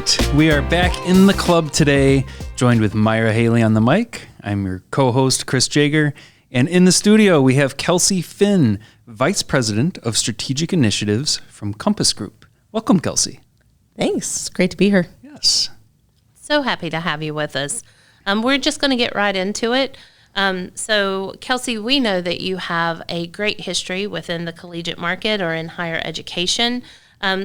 right, we are back in the club today, joined with Myra Haley on the mic. I'm your co-host, Chris Jager. And in the studio, we have Kelsey Finn, Vice President of Strategic Initiatives from Compass Group. Welcome, Kelsey. Thanks. It's great to be here. Yes. So happy to have you with us. We're just going to get right into it. So, Kelsey, we know that you have a great history within the collegiate market or in higher education.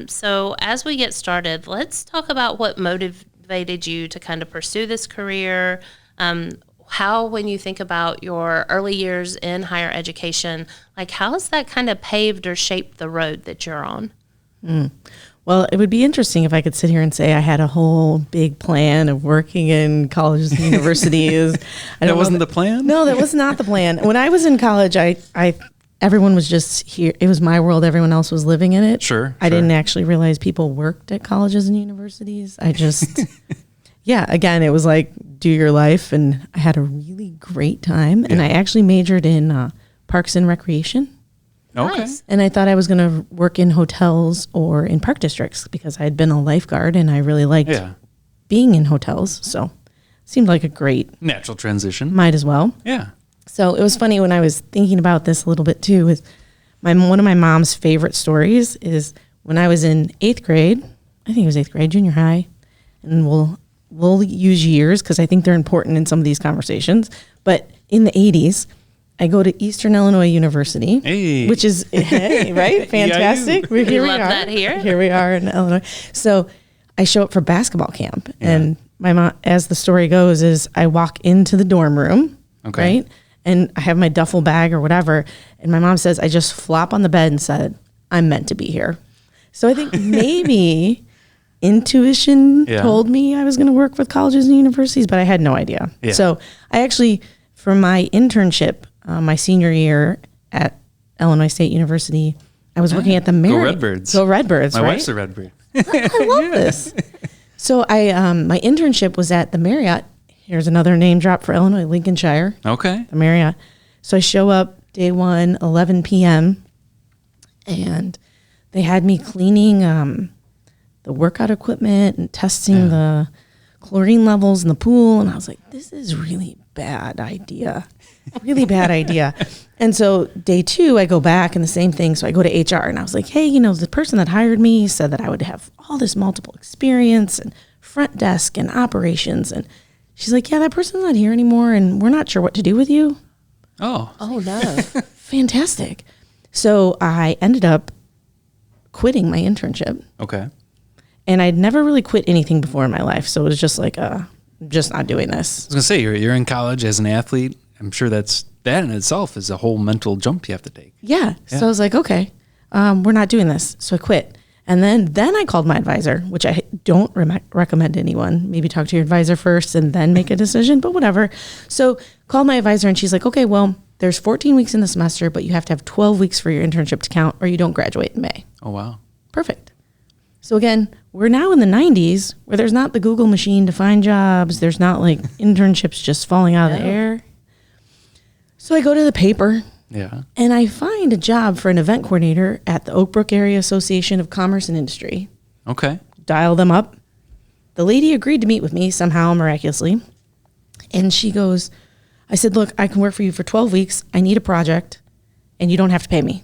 So as we get started, let's talk about what motivated you to kind of pursue this career. How, when you think about your early years in higher education, like how has that kind of paved or shaped the road that you're on? Well, it would be interesting if I could sit here and say I had a whole big plan of working in colleges and universities. That wasn't the plan? No, that was not the plan. When I was in college, everyone was just here. It was my world. Everyone else was living in it. Sure. I didn't actually realize people worked at colleges and universities. I just, again, it was like, do your life. And I had a really great time. Yeah. And I actually majored in parks and recreation. Okay. Nice. And I thought I was going to work in hotels or in park districts because I had been a lifeguard and I really liked being in hotels. So it seemed like a great natural transition. Might as well. Yeah. So it was funny when I was thinking about this a little bit too, is one of my mom's favorite stories is when I was in 8th grade, I think it was 8th grade, junior high, and we'll use years because I think they're important in some of these conversations. But in the 80s, I go to Eastern Illinois University, which is, right? Fantastic. We love that here. Here we are in Illinois. So I show up for basketball camp. Yeah. And my mom, as the story goes, is I walk into the dorm room, right? And I have my duffel bag or whatever. And my mom says, I just flop on the bed and said, I'm meant to be here. So I think maybe intuition told me I was going to work with colleges and universities, but I had no idea. Yeah. So I actually, for my internship, my senior year at Illinois State University, I was working at the Marriott. Go Redbirds. Go Redbirds, My right? wife's a Redbird. I love this. So my internship was at the Marriott. Here's another name drop for Illinois, Lincolnshire. Okay. The Marriott. So I show up day one, 11 p.m., and they had me cleaning the workout equipment and testing the chlorine levels in the pool. And I was like, this is really bad idea. Really bad idea. And so day two, I go back and the same thing. So I go to HR and I was like, hey, the person that hired me said that I would have all this multiple experience and front desk and operations. And she's like, yeah, that person's not here anymore. And we're not sure what to do with you. Oh no. Fantastic. So I ended up quitting my internship. Okay. And I'd never really quit anything before in my life. So it was just like, I'm just not doing this. I was going to say, you're in college as an athlete. I'm sure that in itself is a whole mental jump you have to take. Yeah. So I was like, okay, we're not doing this. So I quit. And then I called my advisor, which I don't recommend to anyone. Maybe talk to your advisor first and then make a decision, but whatever. So called my advisor and she's like, okay, well, there's 14 weeks in the semester, but you have to have 12 weeks for your internship to count or you don't graduate in May. Oh, wow. Perfect. So again, we're now in the 90s where there's not the Google machine to find jobs. There's not like internships just falling out of the air. So I go to the paper and I find a job for an event coordinator at the Oak Brook Area Association of Commerce and Industry. Okay. Dial them up. The lady agreed to meet with me somehow, miraculously. And she goes, I said, look, I can work for you for 12 weeks. I need a project and you don't have to pay me.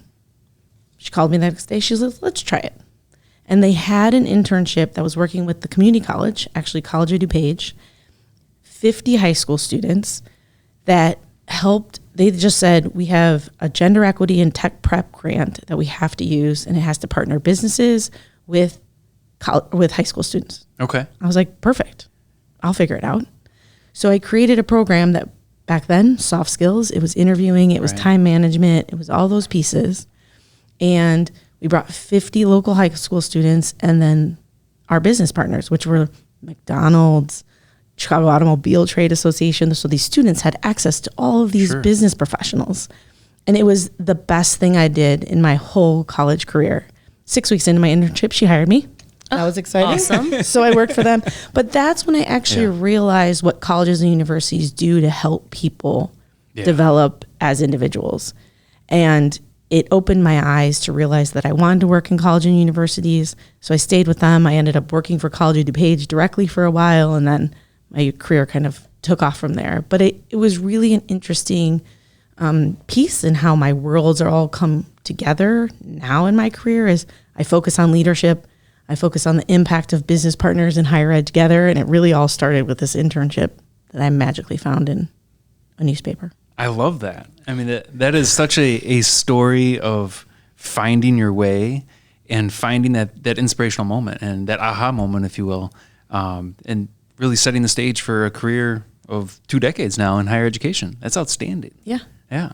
She called me the next day. She was like, let's try it. And they had an internship that was working with the community college, actually College of DuPage, 50 high school students that helped. They just said, we have a gender equity and tech prep grant that we have to use, and it has to partner businesses with high school students. Okay. I was like, perfect. I'll figure it out. So I created a program that back then, soft skills, it was interviewing, it was time management, it was all those pieces. And we brought 50 local high school students and then our business partners, which were McDonald's, Chicago Automobile Trade Association. So these students had access to all of these business professionals. And it was the best thing I did in my whole college career. 6 weeks into my internship, she hired me. That was exciting. Awesome. So I worked for them. But that's when I actually realized what colleges and universities do to help people develop as individuals. And it opened my eyes to realize that I wanted to work in college and universities. So I stayed with them. I ended up working for College of DuPage directly for a while, and then my career kind of took off from there. But it was really an interesting piece in how my worlds are all come together now in my career. Is I focus on leadership. I focus on the impact of business partners in higher ed together. And it really all started with this internship that I magically found in a newspaper. I love that. I mean, that is such a story of finding your way and finding that inspirational moment and that aha moment, if you will, and really setting the stage for a career of 2 decades now in higher education. That's outstanding. Yeah. Yeah.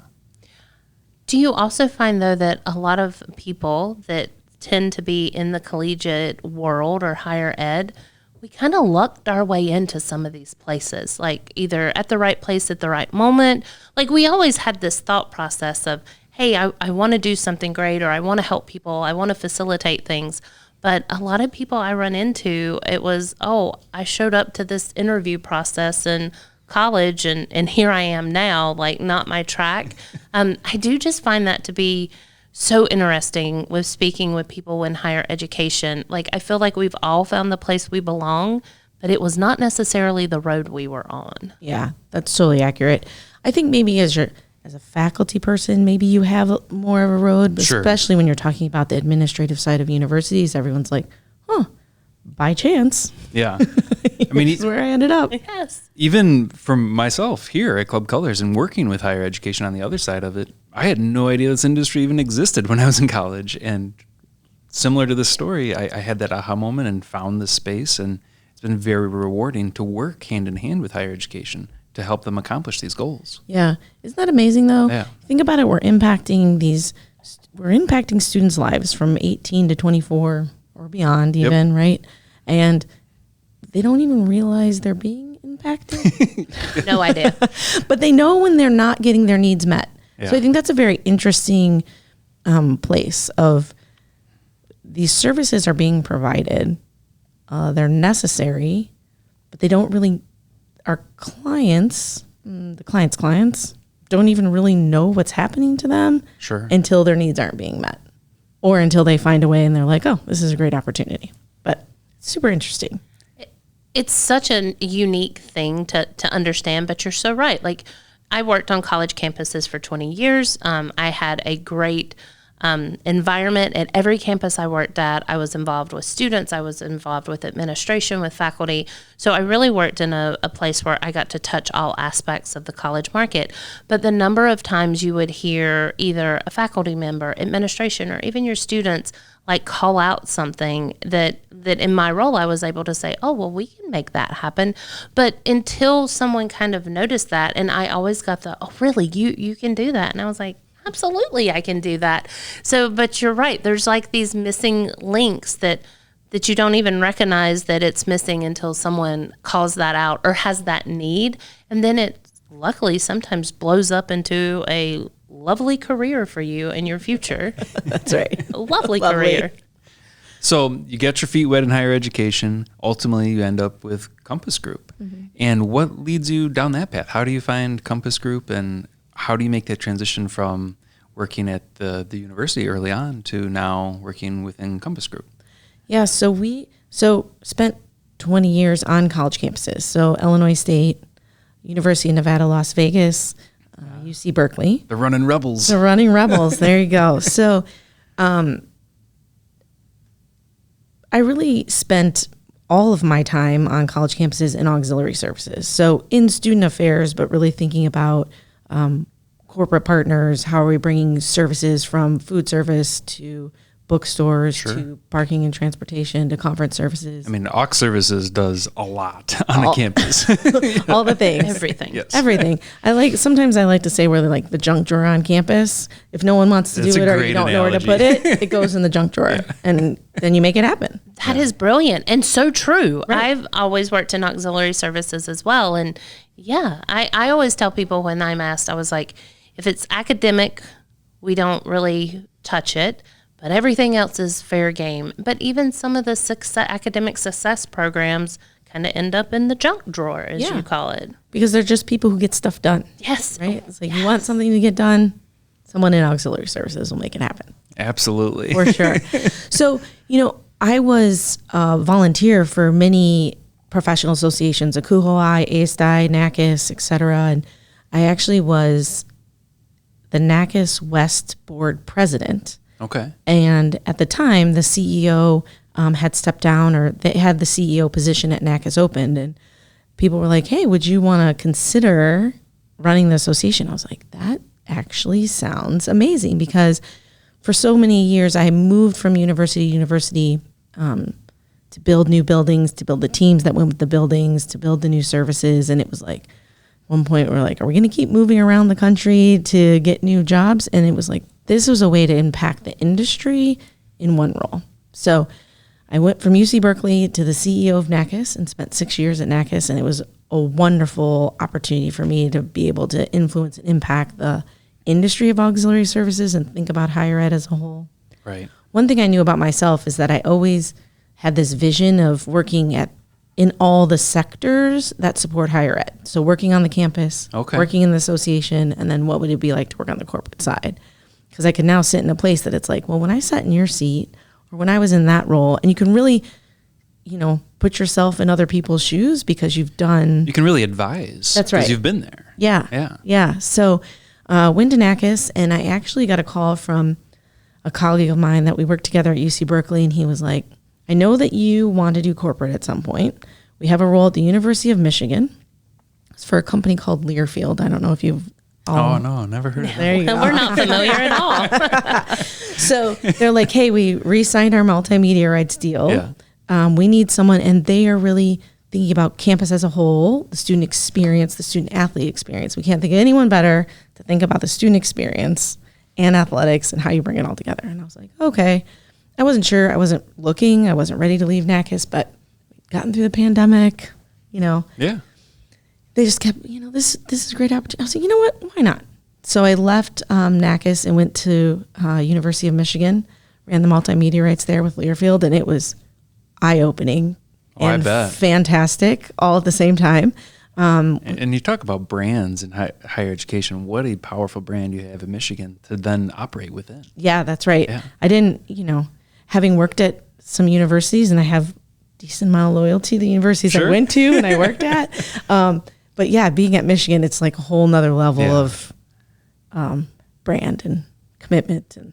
Do you also find, though, that a lot of people that tend to be in the collegiate world or higher ed, we kind of lucked our way into some of these places, like either at the right place at the right moment. Like we always had this thought process of, hey, I want to do something great, or I want to help people, I want to facilitate things. But a lot of people I run into, it was, oh, I showed up to this interview process in college and here I am now, like not my track. I do just find that to be so interesting with speaking with people in higher education. Like I feel like we've all found the place we belong, but it was not necessarily the road we were on. Yeah, that's totally accurate. I think maybe as a faculty person, maybe you have more of a road, but Sure. especially when you're talking about the administrative side of universities, everyone's like, by chance. Yeah. I mean, This is where I ended up. Yes. even from myself here at Club Colors and working with higher education on the other side of it, I had no idea this industry even existed when I was in college. And similar to this story, I had that aha moment and found this space, and it's been very rewarding to work hand in hand with higher education to help them accomplish these goals. Yeah. Isn't that amazing though? Yeah. Think about it. We're impacting students' lives from 18 to 24 or beyond even, right? And they don't even realize they're being impacted. No idea. But they know when they're not getting their needs met. Yeah. So I think that's a very interesting place of these services are being provided. They're necessary, but they don't really, our clients, the clients' clients, don't even really know what's happening to them Sure. until their needs aren't being met or until they find a way and they're like, oh, this is a great opportunity. But it's super interesting. It's such a unique thing to understand, but you're so right. Like, I worked on college campuses for 20 years. I had a great environment at every campus I worked at. I was involved with students. I was involved with administration, with faculty. So I really worked in a place where I got to touch all aspects of the college market. But the number of times you would hear either a faculty member, administration, or even your students like call out something that in my role I was able to say, oh, well, we can make that happen. But until someone kind of noticed that, and I always got the, oh, really, you can do that. And I was like, absolutely, I can do that. So, but you're right. There's like these missing links that you don't even recognize that it's missing until someone calls that out or has that need. And then it luckily sometimes blows up into a lovely career for you in your future. That's right. A lovely Lovely. career. So you get your feet wet in higher education. Ultimately, you end up with Compass Group. Mm-hmm. And what leads you down that path? How do you find Compass Group, and how do you make that transition from working at the university early on to now working within Compass Group? Yeah, so we spent 20 years on college campuses. So Illinois State, University of Nevada, Las Vegas, UC Berkeley. The Running Rebels. The Running Rebels. There you go. So I really spent all of my time on college campuses in auxiliary services. So in student affairs, but really thinking about corporate partners. How are we bringing services from food service to bookstores to parking and transportation to conference services? I mean, Aux Services does a lot on a campus. All the things. Everything. Yes. Everything. Sometimes I like to say we're like the junk drawer on campus. If no one wants to That's do a it or great you don't know where to analogy. put it, it goes in the junk drawer. And then you make it happen. That is brilliant and so true. Right. I've always worked in auxiliary services as well. And yeah, I always tell people when I'm asked, I was like, if it's academic, we don't really touch it, but everything else is fair game. But even some of the academic success programs kind of end up in the junk drawer, as you call it. Because they're just people who get stuff done. Yes. Right? It's like you want something to get done, someone in auxiliary services will make it happen. Absolutely. For sure. So, I was a volunteer for many professional associations, ACUHOI, ASDI, NACUS, et cetera. And I actually was the NACUS West Board president. Okay. And at the time, the CEO had stepped down, or they had the CEO position at NACUS opened. And people were like, hey, would you want to consider running the association? I was like, that actually sounds amazing, because for so many years I moved from university to university to build new buildings, to build the teams that went with the buildings, to build the new services. And it was like, one point we're like, are we going to keep moving around the country to get new jobs? And it was like, this was a way to impact the industry in one role. So I went from UC Berkeley to the CEO of NACUS and spent 6 years at NACUS. And it was a wonderful opportunity for me to be able to influence and impact the industry of auxiliary services and think about higher ed as a whole. Right. One thing I knew about myself is that I always had this vision of working in all the sectors that support higher ed. So working on the campus, working in the association, and then what would it be like to work on the corporate side? Because I could now sit in a place that it's like, well, when I sat in your seat, or when I was in that role, and you can really, put yourself in other people's shoes because you can really advise. That's right. Because you've been there. Yeah. So went to NACUS, and I actually got a call from a colleague of mine that we worked together at UC Berkeley, and he was like, I know that you want to do corporate at some point. We have a role at the University of Michigan. It's for a company called Learfield. I don't know if you've Oh, no, never heard of that. There you go. We're not familiar at all. So they're like, hey, we re-signed our multimedia rights deal. Yeah. We need someone, and they are really thinking about campus as a whole, the student experience, the student athlete experience. We can't think of anyone better to think about the student experience and athletics and how you bring it all together. And I was like, okay. I wasn't sure. I wasn't looking. I wasn't ready to leave NACUS, but we'd gotten through the pandemic, Yeah. They just kept, this is a great opportunity. I was like, you know what? Why not? So I left NACUS and went to University of Michigan, ran the multimedia rights there with Learfield, and it was eye-opening and fantastic all at the same time. And you talk about brands in higher education. What a powerful brand you have in Michigan to then operate within. Yeah, that's right. Yeah. I didn't, having worked at some universities, and I have decent amount of loyalty to the universities I went to and I worked at. But yeah, being at Michigan, it's like a whole nother level of brand and commitment and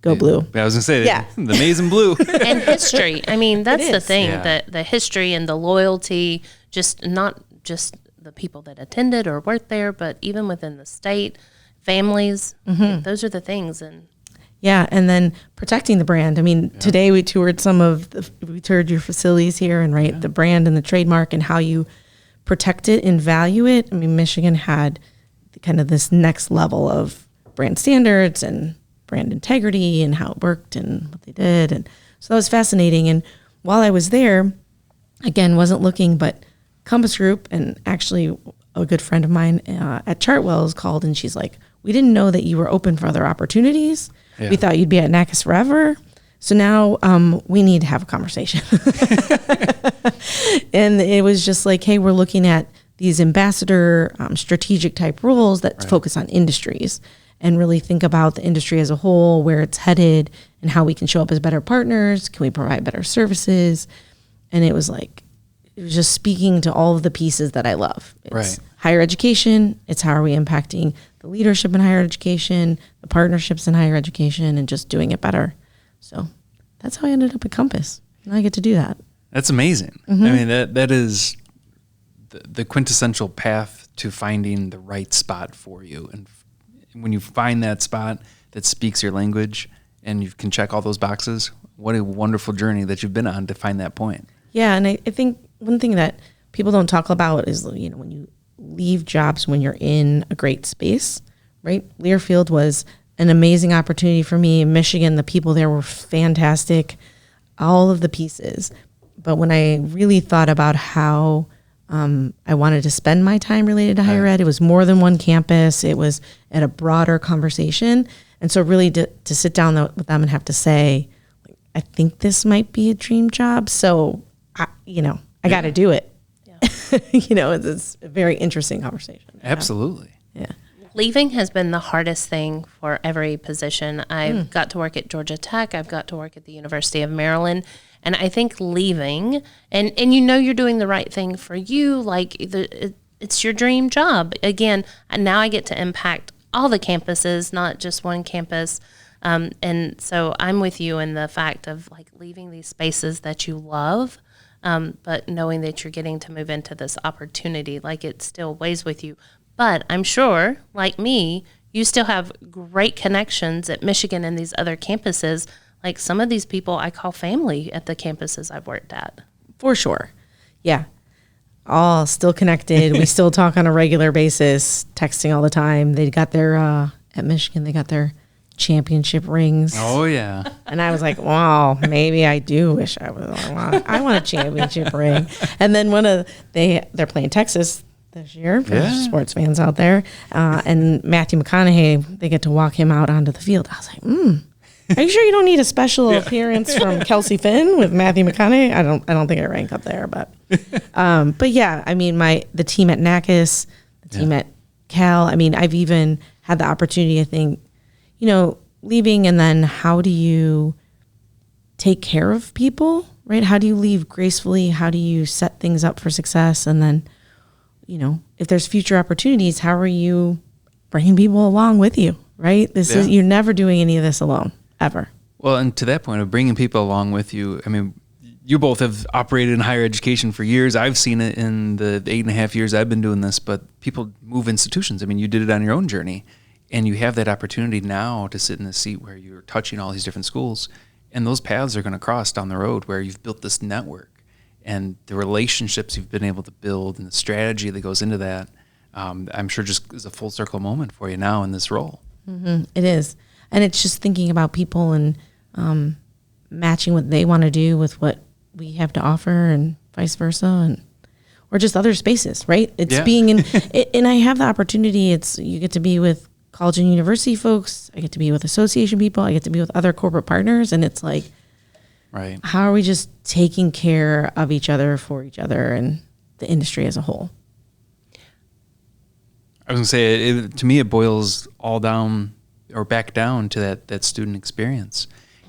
go blue. I was going to say, the maize and blue. And history. I mean, that's the thing, that the history and the loyalty, not just the people that attended or worked there, but even within the state, families, those are the things. And and then protecting the brand. I mean, today we toured we toured your facilities here, and the brand and the trademark and how you protect it and value it. I mean, Michigan had kind of this next level of brand standards and brand integrity and how it worked and what they did. And so that was fascinating. And while I was there, again, wasn't looking, but Compass Group, and actually a good friend of mine at Chartwell's called, and she's like, we didn't know that you were open for other opportunities. Yeah. We thought you'd be at NACUS forever. So now we need to have a conversation. And it was just like, hey, we're looking at these ambassador strategic type roles that focus on industries and really think about the industry as a whole, where it's headed and how we can show up as better partners. Can we provide better services? And it was just speaking to all of the pieces that I love. It's higher education. It's how are we impacting the leadership in higher education, the partnerships in higher education, and just doing it better. So that's how I ended up at Compass. And I get to do that. That's amazing. I mean, that is the quintessential path to finding the right spot for you. And when you find that spot that speaks your language and you can check all those boxes, what a wonderful journey that you've been on to find that point. Yeah, and I think one thing that people don't talk about is, when you leave jobs when you're in a great space, right? Learfield was an amazing opportunity for me. In Michigan, the people there were fantastic, all of the pieces. But when I really thought about how I wanted to spend my time related to higher ed, it was more than one campus. It was at a broader conversation. And so really to sit down with them and have to say, I think this might be a dream job. So, I got to do it. Yeah. It's a very interesting conversation. Absolutely. Yeah. Leaving has been the hardest thing for every position. I've got to work at Georgia Tech. I've got to work at the University of Maryland. And I think leaving, and you're doing the right thing for you, like it's your dream job. Again, now I get to impact all the campuses, not just one campus. And so I'm with you in the fact of like leaving these spaces that you love, but knowing that you're getting to move into this opportunity, like it still weighs with you. But I'm sure, like me, you still have great connections at Michigan and these other campuses. Like some of these people I call family at the campuses I've worked at. For sure. Yeah. All still connected. We still talk on a regular basis, texting all the time. They got their, at Michigan, they got their championship rings. Oh, yeah. And I was like, wow, maybe I do wish I want a championship ring. And then they're playing Texas this year for sports fans out there. And Matthew McConaughey, they get to walk him out onto the field. I was like, are you sure you don't need a special appearance from Kelsey Finn with Matthew McConaughey? I don't think I rank up there, but yeah, I mean, the team at NACUS, the team at Cal, I mean, I've even had the opportunity, I think, leaving, and then how do you take care of people, right? How do you leave gracefully? How do you set things up for success? And then, if there's future opportunities, how are you bringing people along with you, right? You're never doing any of this alone, ever. Well, and to that point of bringing people along with you, I mean, you both have operated in higher education for years. I've seen it in the 8.5 years I've been doing this, but people move institutions. I mean, you did it on your own journey, and you have that opportunity now to sit in the seat where you're touching all these different schools, and those paths are going to cross down the road where you've built this network and the relationships you've been able to build and the strategy that goes into that. I'm sure just is a full circle moment for you now in this role. Mm-hmm. It is. And it's just thinking about people and matching what they want to do with what we have to offer and vice versa, or just other spaces, right? It's being in, and I have the opportunity, you get to be with college and university folks, I get to be with association people, I get to be with other corporate partners, and it's like, right, how are we just taking care of each other, for each other, and the industry as a whole? I was going to say, to me, it boils all down or back down to that student experience.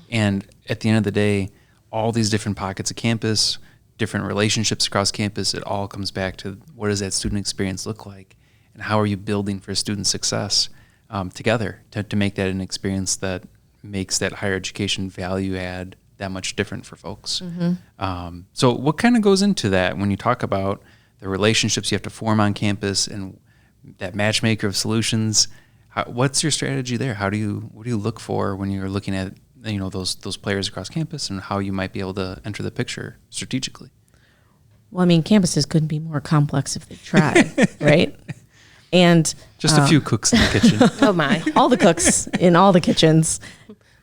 And at the end of the day, all these different pockets of campus, different relationships across campus, it all comes back to what does that student experience look like? And how are you building for student success together to make that an experience that makes that higher education value add that much different for folks? Mm-hmm. So what kind of goes into that when you talk about the relationships you have to form on campus and that matchmaker of solutions? What's your strategy there? What do you look for when you're looking at those players across campus and how you might be able to enter the picture strategically? Well, I mean, campuses couldn't be more complex if they tried, right? And just a few cooks in the kitchen. Oh my! All the cooks in all the kitchens.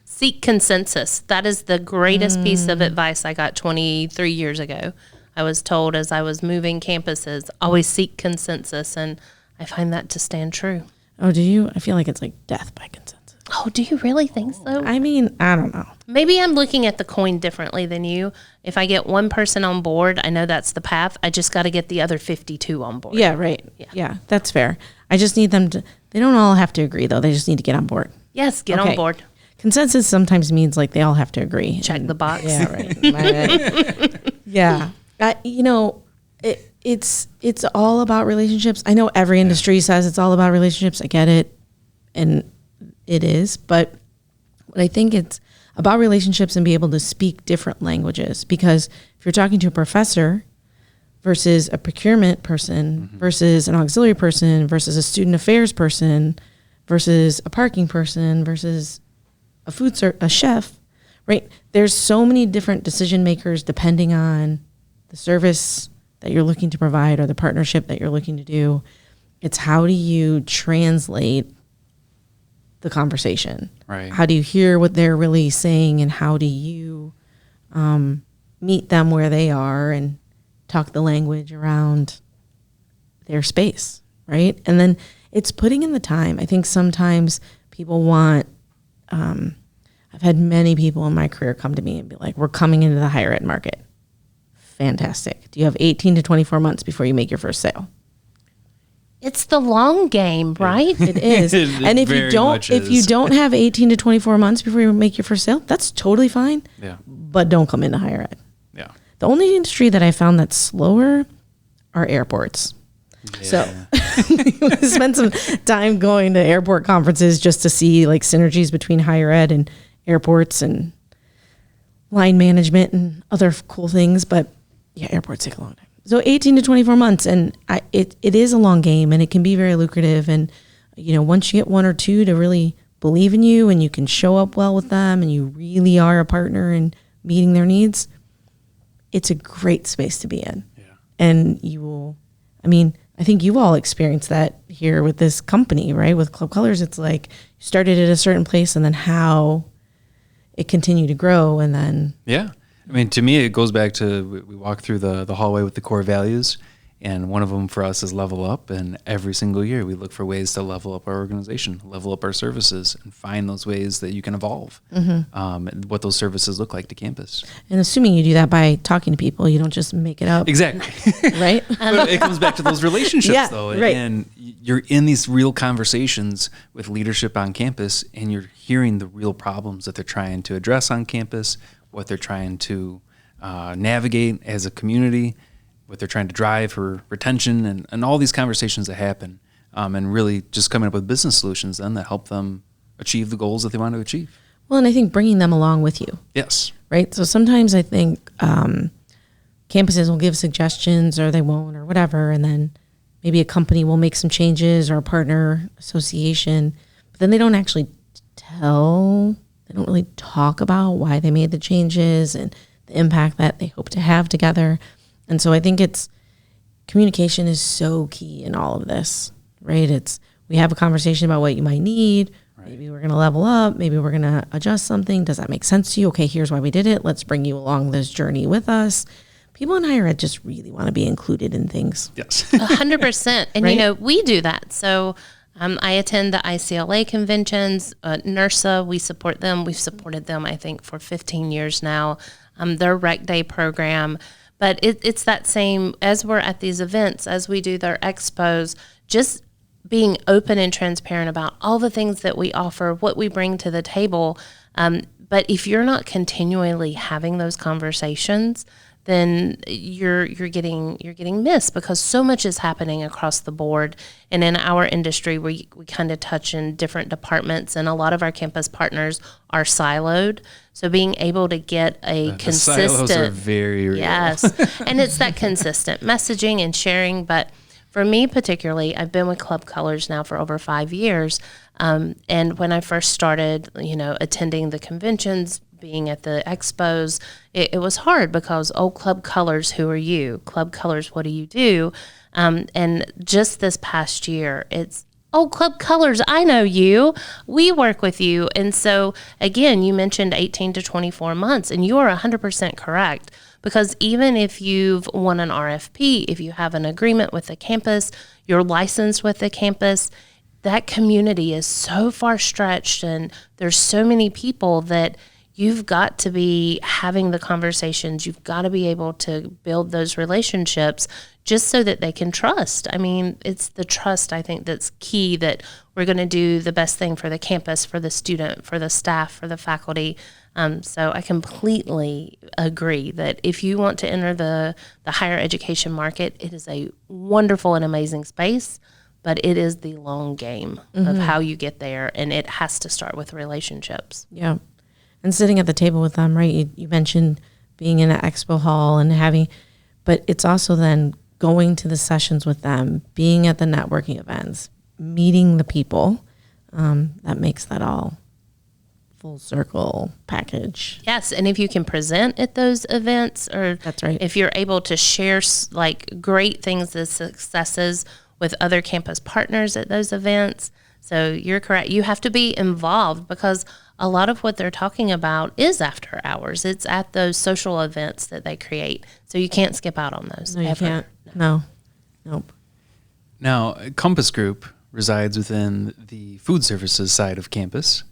Seek consensus. That is the greatest piece of advice I got 23 years ago. I was told as I was moving campuses, always seek consensus, and I find that to stand true. Oh, do you? I feel like it's like death by consensus. Oh, do you really think so? I mean, I don't know. Maybe I'm looking at the coin differently than you. If I get one person on board, I know that's the path. I just got to get the other 52 on board. Yeah, right. Yeah, that's fair. I just need them to, they don't all have to agree, though. They just need to get on board. Yes, get on board. Consensus sometimes means like they all have to agree. Check the box. Yeah, right. Yeah. It's all about relationships. I know every industry says it's all about relationships. I get it. And it is. But I think it's about relationships and be able to speak different languages. Because if you're talking to a professor versus a procurement person versus an auxiliary person versus a student affairs person versus a parking person versus a chef, right? There's so many different decision makers depending on the service that you're looking to provide or the partnership that you're looking to do. It's how do you translate the conversation? Right. How do you hear what they're really saying, and how do you meet them where they are and talk the language around their space, right? And then it's putting in the time. I think sometimes people want, I've had many people in my career come to me and be like, we're coming into the higher ed market. Fantastic. Do you have 18 to 24 months before you make your first sale? It's the long game, right? It is. And if very you don't, much if you is. don't have 18 to 24 months before you make your first sale, that's totally fine. Yeah. But don't come into higher ed. Yeah. The only industry that I found that's slower are airports. So we spent some time going to airport conferences just to see like synergies between higher ed and airports and line management and other cool things. But yeah, airports take a long time. So 18 to 24 months. And it is a long game, and it can be very lucrative. And, you know, once you get one or two to really believe in you and you can show up well with them and you really are a partner in meeting their needs, it's a great space to be in. Yeah. And you will, I mean, I think you all experienced that here with this company, right? With Club Colors, it's like you started at a certain place and then how it continued to grow, and then Yeah. I mean, to me, it goes back to we walk through the hallway with the core values, and one of them for us is level up. And every single year, we look for ways to level up our organization, level up our services, and find those ways that you can evolve. And what those services look like to campus. and assuming you do that by talking to people, you don't just make it up, Exactly. right? But it comes back to those relationships, Yeah, though. right. And you're in these real conversations with leadership on campus, and you're hearing the real problems that they're trying to address on campus, what they're trying to navigate as a community, what they're trying to drive for retention, and all these conversations that happen, and really just coming up with business solutions then that help them achieve the goals that they want to achieve. Well, and I think bringing them along with you, Yes. right? So sometimes I think campuses will give suggestions or they won't or whatever, and then maybe a company will make some changes or a partner association, but then they don't actually they don't really talk about why they made the changes and the impact that they hope to have together. And so I think communication is so key in all of this, right? We have a conversation about what you might need. Right. Maybe we're going to level up. Maybe we're going to adjust something. Does that make sense to you? Okay, here's why we did it. Let's bring you along this journey with us. People in higher ed just really want to be included in things. Yes. 100%. And, Right? you know, we do that. So I attend the ICLA conventions, NERSA, we support them. We've supported them, I think, for 15 years now. Their Rec Day program. But it's that same, as we're at these events, as we do their expos, just being open and transparent about all the things that we offer, what we bring to the table. But if you're not continually having those conversations, then you're getting missed, because so much is happening across the board. And in our industry, we kind of touch in different departments, and a lot of our campus partners are siloed. So being able to get a consistent, The silos are very real. yes, and it's that consistent messaging and sharing. But for me particularly, I've been with Club Colors now for over 5 years. And when I first started, attending the conventions, being at the expos, it was hard because, Club Colors, who are you? Club Colors, what do you do? And just this past year, it's, Club Colors, I know you. We work with you. And so, again, you mentioned 18 to 24 months, and you are 100% correct. Because even if you've won an RFP, if you have an agreement with the campus, you're licensed with the campus, that community is so far stretched, and there's so many people that you've got to be having the conversations. You've got to be able to build those relationships just so that they can trust. I mean, it's the trust, I think, that's key, that we're going to do the best thing for the campus, for the student, for the staff, for the faculty. So I completely agree that if you want to enter the higher education market, it is a wonderful and amazing space, but it is the long game of how you get there, and it has to start with relationships. Yeah. And sitting at the table with them, right? You mentioned being in an expo hall and but it's also then going to the sessions with them, being at the networking events, meeting the people. That makes that all full circle package. Yes, and if you can present at those events, or That's right. if you're able to share like great things, the successes with other campus partners at those events. So you're correct. You have to be involved, because a lot of what they're talking about is after hours. It's at those social events that they create. So you can't skip out on those. No, you ever. can't. No. Nope. Now, Compass Group resides within the food services side of campus.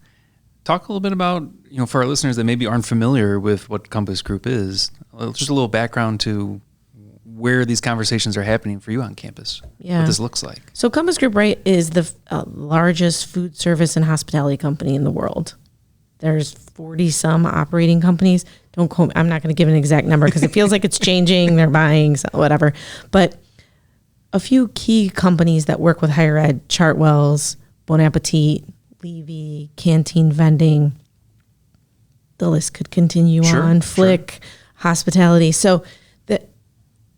Talk a little bit about, for our listeners that maybe aren't familiar with what Compass Group is, just a little background to where these conversations are happening for you on campus, Yeah. what this looks like. So Compass Group, right, is the largest food service and hospitality company in the world. There's 40 some operating companies. Don't quote me. I'm not going to give an exact number because it feels like it's changing. They're buying, so whatever. But a few key companies that work with higher ed, Chartwell's, Bon Appetit, Levy, Canteen Vending. The list could continue on. Flick, hospitality. So the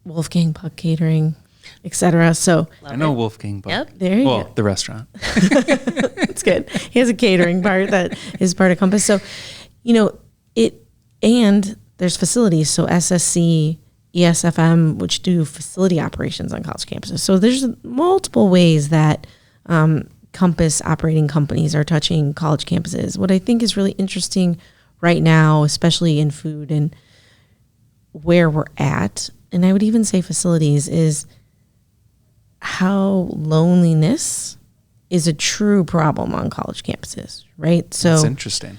Wolfgang Puck Catering, etc. So I know Wolfgang Puck. Yep. there you go. The restaurant. It's good. He has a catering part that is part of Compass. So, and there's facilities. So SSC, ESFM, which do facility operations on college campuses. So there's multiple ways that Compass operating companies are touching college campuses. What I think is really interesting right now, especially in food and where we're at, and I would even say facilities, is how loneliness is a true problem on college campuses, right? So That's interesting.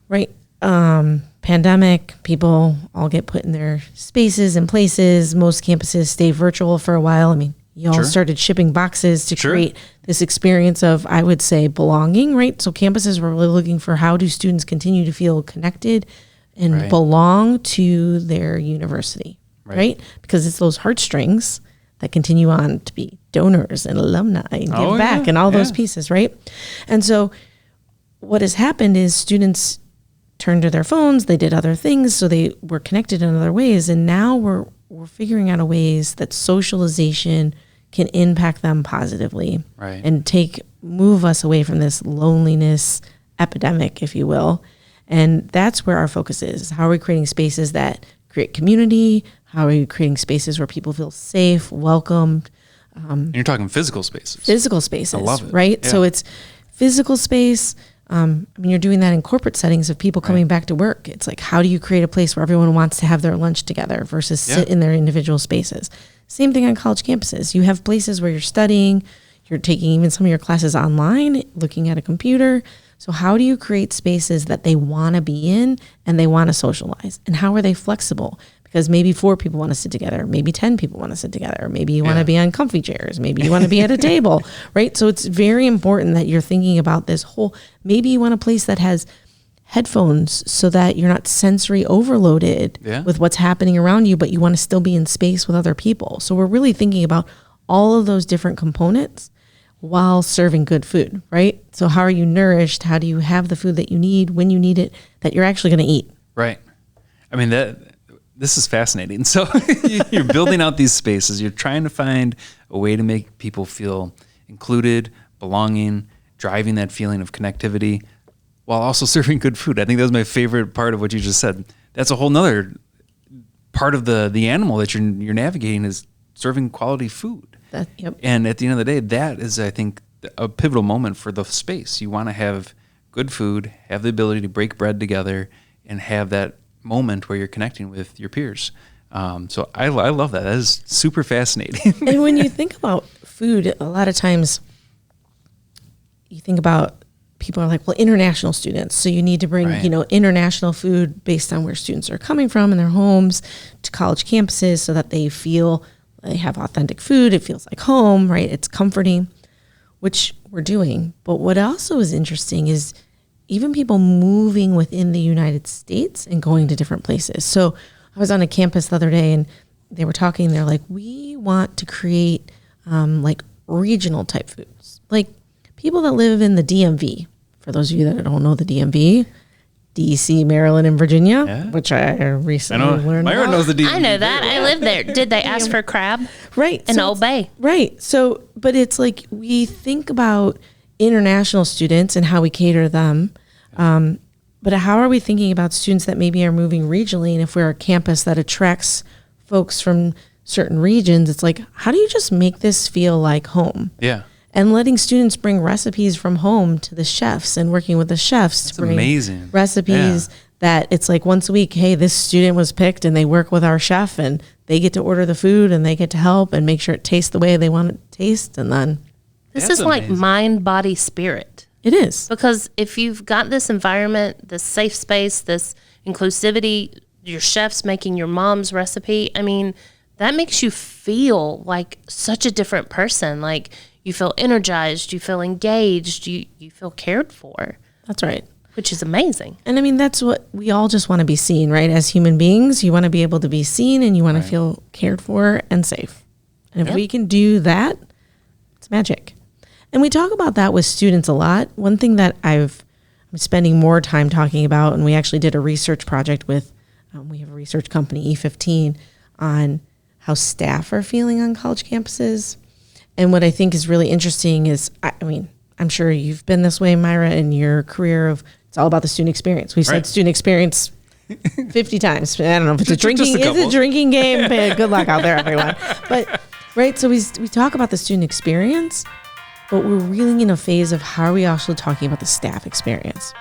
right, pandemic, people all get put in their spaces and places. Most campuses stay virtual for a while. I mean, y'all started shipping boxes to create this experience of, I would say, belonging, right? So campuses were really looking for how do students continue to feel connected and belong to their university, right? Because it's those heartstrings that continue on to be donors and alumni and give back and all those pieces, right? And so what has happened is students turned to their phones, they did other things, so they were connected in other ways. And now we're figuring out ways that socialization can impact them positively and move us away from this loneliness epidemic, if you will. And that's where our focus is. How are we creating spaces that create community? How are we creating spaces where people feel safe, welcomed? And you're talking physical spaces. Physical spaces, I love it. right? Yeah. So it's physical space. I mean, you're doing that in corporate settings of people coming back to work. It's like, how do you create a place where everyone wants to have their lunch together versus sit in their individual spaces? Same thing on college campuses. You have places where you're studying, you're taking even some of your classes online, looking at a computer. So how do you create spaces that they want to be in and they want to socialize? And how are they flexible? Because maybe 4 people want to sit together, maybe 10 people want to sit together, maybe you want to be on comfy chairs, maybe you want to be at a table, right? So it's very important that you're thinking about this whole, maybe you want a place that has headphones so that you're not sensory overloaded with what's happening around you, but you want to still be in space with other people. So we're really thinking about all of those different components while serving good food, right? So how are you nourished? How do you have the food that you need when you need it that you're actually going to eat? Right. I mean, this is fascinating. So you're building out these spaces. You're trying to find a way to make people feel included, belonging, driving that feeling of connectivity while also serving good food. I think that was my favorite part of what you just said. That's a whole nother part of the animal that you're navigating is serving quality food. And at the end of the day, that is, I think, a pivotal moment for the space. You want to have good food, have the ability to break bread together, and have that moment where you're connecting with your peers. So I love that. That is super fascinating. And when you think about food, a lot of times you think about people are like, well, international students. So you need to bring, international food based on where students are coming from in their homes to college campuses so that they feel they have authentic food. It feels like home, right? It's comforting, which we're doing. But what also is interesting is even people moving within the United States and going to different places. So I was on a campus the other day and they were talking, they're like, we want to create like regional type foods. Like people that live in the DMV, for those of you that don't know the DMV, DC, Maryland, and Virginia, which I recently learned Myra about. knows the DMV. I know that. I live there. Did they ask for crab? Right. In Old Bay. Right. So, but it's like we think about international students and how we cater them. But how are we thinking about students that maybe are moving regionally? And if we're a campus that attracts folks from certain regions, it's like, how do you just make this feel like home? Yeah. And letting students bring recipes from home to the chefs and working with the chefs to bring amazing. Recipes that it's like once a week, hey, this student was picked and they work with our chef and they get to order the food and they get to help and make sure it tastes the way they want it to taste. And then This is like mind, body, spirit. it is. Because if you've got this environment, this safe space, this inclusivity, your chef's making your mom's recipe, I mean, that makes you feel like such a different person. Like you feel energized, you feel engaged, you feel cared for. That's right. Which is amazing. And I mean, that's what we all just want to be seen, right? As human beings, you want to be able to be seen and you want to feel cared for and safe. And if we can do that, it's magic. And we talk about that with students a lot. One thing that I'm spending more time talking about, and we actually did a research project with, we have a research company, E15, on how staff are feeling on college campuses. And what I think is really interesting is, I mean, I'm sure you've been this way, Myra, in your career of, it's all about the student experience. We've said student experience 50 times. I don't know if it's a drinking game. Good luck out there, everyone. But, right, so we talk about the student experience, but we're really in a phase of how are we also talking about the staff experience.